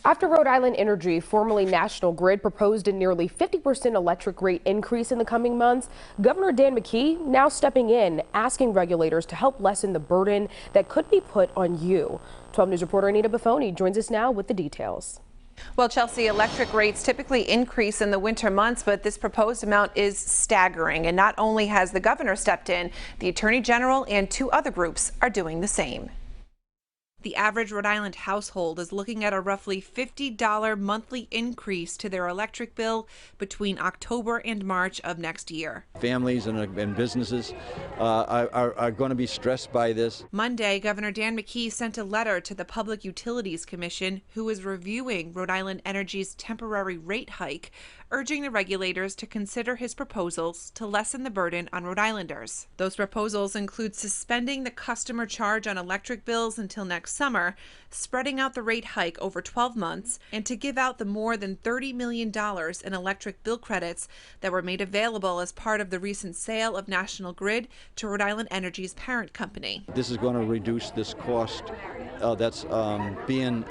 After Rhode Island Energy, formerly National Grid, proposed a nearly 50% electric rate increase in the coming months, Governor McKee now stepping in, asking regulators to help lessen the burden that could be put on you. 12 News reporter Anita Buffoni joins us now with the details. Well, Chelsea, electric rates typically increase in the winter months, but this proposed amount is staggering. And not only has the governor stepped in, the Attorney General and two other groups are doing the same. The average Rhode Island household is looking at a roughly $50 monthly increase to their electric bill between October and March of next year. Families and businesses are going to be stressed by this. Monday, Governor McKee sent a letter to the Public Utilities Commission, who is reviewing Rhode Island Energy's temporary rate hike, urging the regulators to consider his proposals to lessen the burden on Rhode Islanders. Those proposals include suspending the customer charge on electric bills until next summer, spreading out the rate hike over 12 months, and to give out the more than $30 million in electric bill credits that were made available as part of the recent sale of National Grid to Rhode Island Energy's parent company. This is going to reduce this cost that's being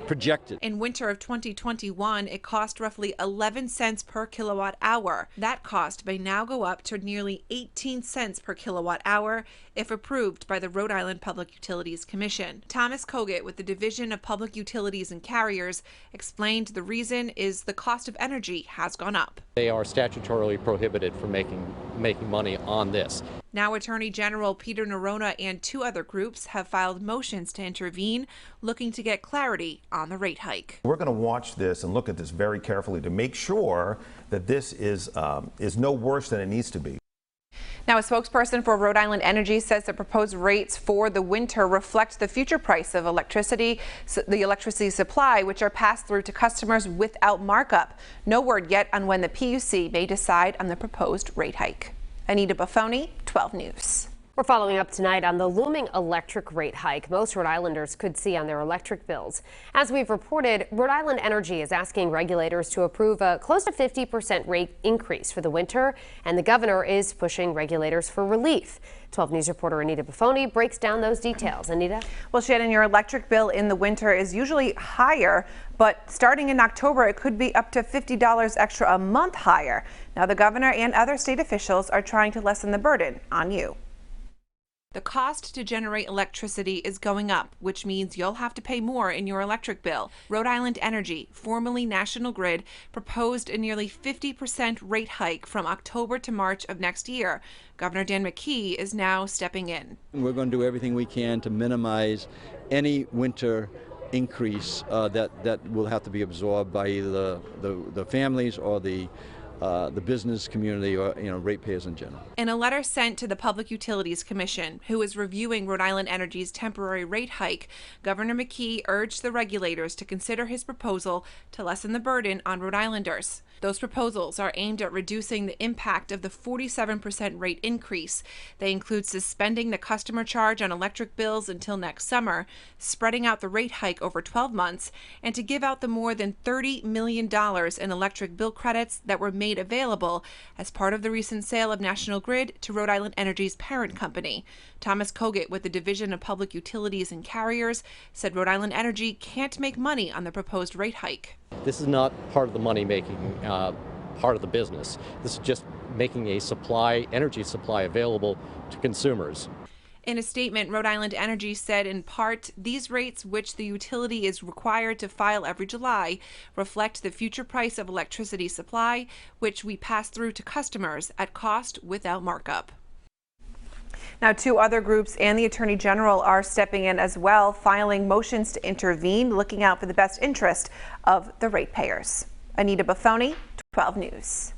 projected. In winter of 2021, it cost roughly 11 cents per kilowatt hour. That cost may now go up to nearly 18 cents per kilowatt hour if approved by the Rhode Island Public Utilities Commission. Thomas Kogut with the Division of Public Utilities and Carriers explained the reason is the cost of energy has gone up. They are statutorily prohibited from making money on this. Now Attorney General Peter Nerona and two other groups have filed motions to intervene, looking to get clarity on the rate hike. We're going to watch this and look at this very carefully to make sure that this is no worse than it needs to be. Now, a spokesperson for Rhode Island Energy says the proposed rates for the winter reflect the future price of electricity, the electricity supply, which are passed through to customers without markup. No word yet on when the PUC may decide on the proposed rate hike. Anita Buffoni, 12 News. We're following up tonight on the looming electric rate hike most Rhode Islanders could see on their electric bills. As we've reported, Rhode Island Energy is asking regulators to approve a close to 50% rate increase for the winter, and the governor is pushing regulators for relief. 12 News reporter Anita Buffoni breaks down those details. Anita? Well, Shannon, your electric bill in the winter is usually higher, but starting in October, it could be up to $50 extra a month higher. Now, the governor and other state officials are trying to lessen the burden on you. The cost to generate electricity is going up, which means you'll have to pay more in your electric bill. Rhode Island Energy, formerly National Grid, proposed a nearly 50% rate hike from October to March of next year. Governor McKee is now stepping in. We're going to do everything we can to minimize any winter increase that will have to be absorbed by either the families or the business community or ratepayers in general. In a letter sent to the Public Utilities Commission, who is reviewing Rhode Island Energy's temporary rate hike, Governor McKee urged the regulators to consider his proposal to lessen the burden on Rhode Islanders. Those proposals are aimed at reducing the impact of the 47% rate increase. They include suspending the customer charge on electric bills until next summer, spreading out the rate hike over 12 months, and to give out the more than $30 million in electric bill credits that were made available as part of the recent sale of National Grid to Rhode Island Energy's parent company. Thomas Kogut with the Division of Public Utilities and Carriers said Rhode Island Energy can't make money on the proposed rate hike. This is not part of the money-making part of the business. This is just making a energy supply available to consumers. In a statement, Rhode Island Energy said in part, these rates, which the utility is required to file every July, reflect the future price of electricity supply, which we pass through to customers at cost without markup. Now, two other groups and the Attorney General are stepping in as well, filing motions to intervene, looking out for the best interest of the ratepayers. Anita Buffoni, 12 News.